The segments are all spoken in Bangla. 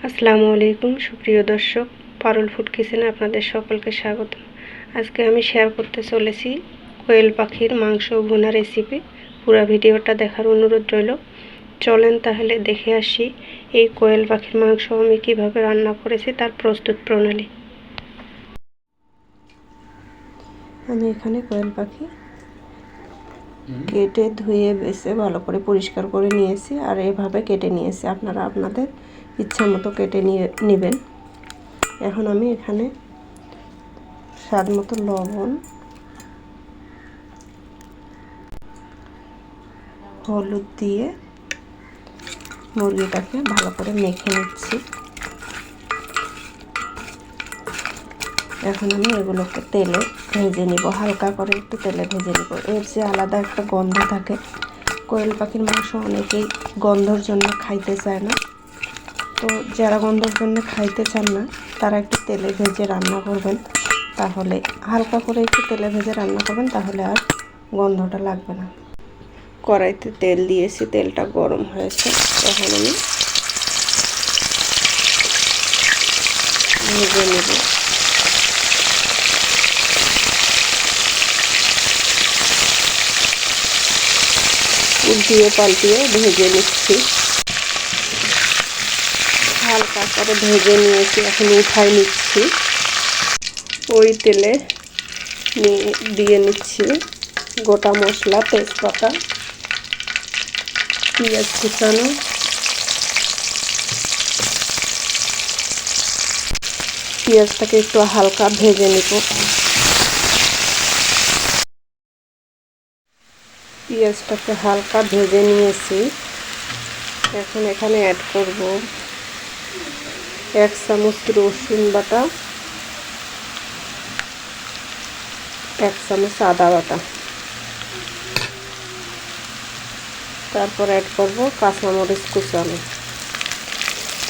আসসালামু আলাইকুম সুপ্রিয় দর্শক, পারুল ফুড কিচেনে আপনাদের সকলকে স্বাগত। আজকে আমি শেয়ার করতে চলেছি কোয়েল পাখির মাংস ভুনা রেসিপি। পুরো ভিডিওটা দেখার অনুরোধ রইল। চলেন তাহলে দেখে আসি এই কোয়েল পাখির মাংস আমি কিভাবে রান্না করেছি তার প্রস্তুত প্রণালী। আমি এখানে কোয়েল পাখি কেটে ধুয়ে বেছে ভালো করে পরিষ্কার করে নিয়েছি, আর এভাবে কেটে নিয়েছি। আপনারা আপনাদের ইচ্ছা মতো কেটে নেবেন। এখন আমি এখানে স্বাদ মতো লবণ, হলুদ দিয়ে মুরগিটাকে ভালো করে মেখে নিচ্ছি। এখন আমি এগুলোকে তেলে ভেজে নিব, হালকা করে একটু তেলে ভেজে নিব। এর যে আলাদা একটা গন্ধ থাকে, কোয়েল পাখির মাংস অনেকেই গন্ধর জন্য খাইতে চায় না। তো যারা গন্ধর জন্য খাইতে চান না তারা একটু তেলে ভেজে রান্না করবেন, তাহলে হালকা করে একটু তেলে ভেজে রান্না করবেন, তাহলে আর গন্ধটা লাগবে না। কড়াইতে তেল দিয়েছি, তেলটা গরম হয়েছে। এখন আমি ভেজে নেব। উল্টিয়ে পাল্টিয়ে ভেজে নিচ্ছি। হালকা করে ভেজে নিয়েছি, এখন উঠাই নিচ্ছি। ওই তেলে দিয়ে নিচ্ছি গোটা মশলা, তেজপাতা, পেঁয়াজ কুচানো, পেঁয়াজটাকে একটু হালকা ভেজে নিব। পেঁয়াজটাকে হালকা ভেজে নিয়েছি। এখন এখানে অ্যাড করব 1 চামচ রসুন বাটা, 1 চামচ আদা বাটা, তারপর অ্যাড করব কাঁচামরিচ কুচানো,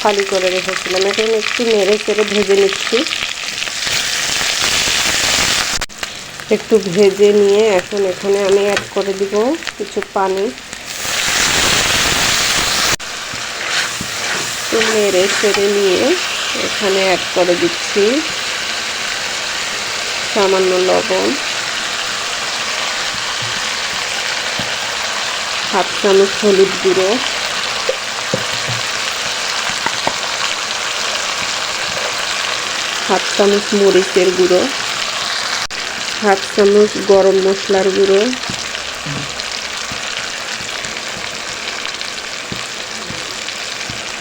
ফালি করে রেখেছিলাম। এখন একটু নেড়ে চেড়ে ভেজে নিচ্ছি। একটু ভেজে নিয়ে এখন এখানে আমি অ্যাড করে দিব কিছু পানি। একটু নেড়ে চেড়ে নিয়ে এখানে অ্যাড করে দিচ্ছি সামান্য লবণ, 1/2 চামচ হলুদ গুঁড়ো, 1/2 চামচ মরিচের গুঁড়ো, 1/2 চামচ গরম মশলার গুঁড়ো,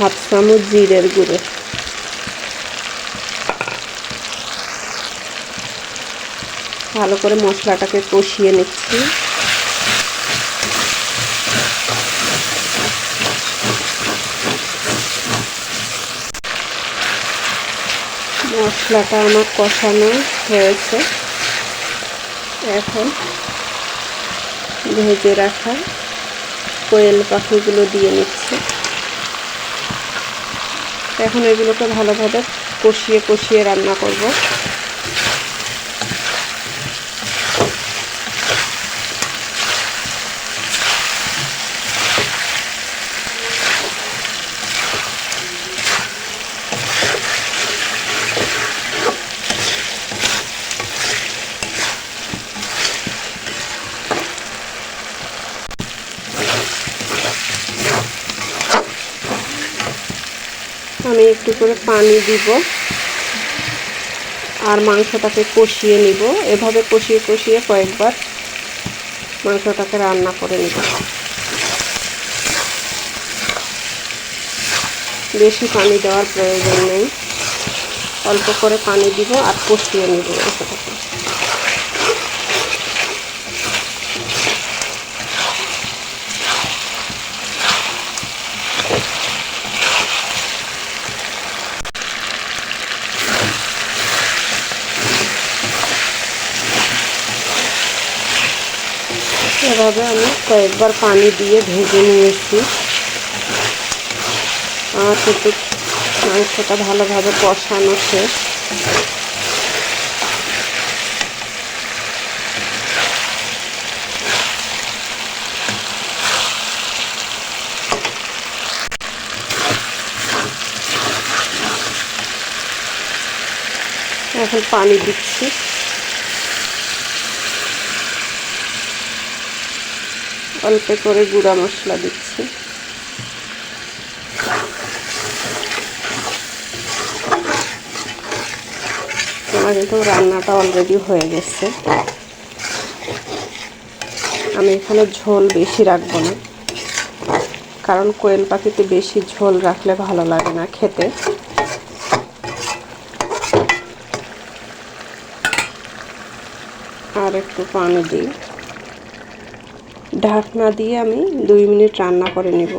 1/2 চামচ জিরের গুঁড়ো। ভালো করে মশলাটাকে কষিয়ে নিচ্ছি। মশলাটা আমার কষানো হয়েছে। এখন ভেজে রাখা কোয়েল পাখিগুলো দিয়ে নিচ্ছি। এখন এগুলোকে ভালোভাবে কষিয়ে কষিয়ে রান্না করব। আমি একটু করে পানি দিব আর মাংসটাকে কষিয়ে নিব। এভাবে কষিয়ে কষিয়ে কয়েকবার মাংসটাকে রান্না করে নিব। বেশি পানি দেওয়ার প্রয়োজন নেই, অল্প করে পানি দিব আর কষিয়ে নিব মাংসটাকে। এভাবে আমি কয়েকবার পানি দিয়ে ভেজে নিয়েছি। আমার কিন্তু মাংসটা ভালোভাবে কষানো শেষ। এখন পানি দিচ্ছি। অল্প করে গুঁড়া মশলা দিচ্ছি। আমার কিন্তু রান্নাটা অলরেডি হয়ে গেছে। আমি এখানে ঝোল বেশি রাখবো না, কারণ কোয়েল পাখিতে বেশি ঝোল রাখলে ভালো লাগে না খেতে। আর একটু পানি দিই। ঢাকনা দিয়ে আমি 2 মিনিট রান্না করে নিব।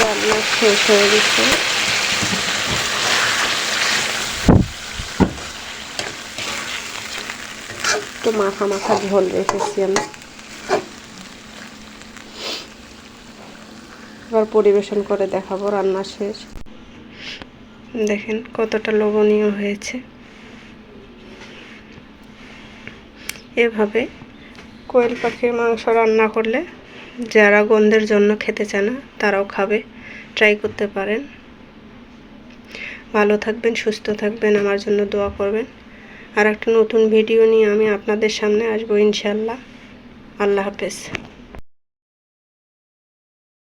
রান্না শেষ হয়ে গেছে। একটু মাখা মাখা ঝোল রেখেছি আমি। এবার পরিবেশন করে দেখাবো রান্না শেষ। দেখেন কতটা লোভনীয় হয়েছে। এভাবে কোয়েল পাখির মাংস রান্না করলে যারা গন্ধের জন্য খেতে চায় না তারাও খাবে। ট্রাই করতে পারেন। ভালো থাকবেন, সুস্থ থাকবেন, আমার জন্য দোয়া করবেন। আর একটা নতুন ভিডিও নিয়ে আমি আপনাদের সামনে আসবো ইনশাআল্লাহ। আল্লাহ হাফেজ।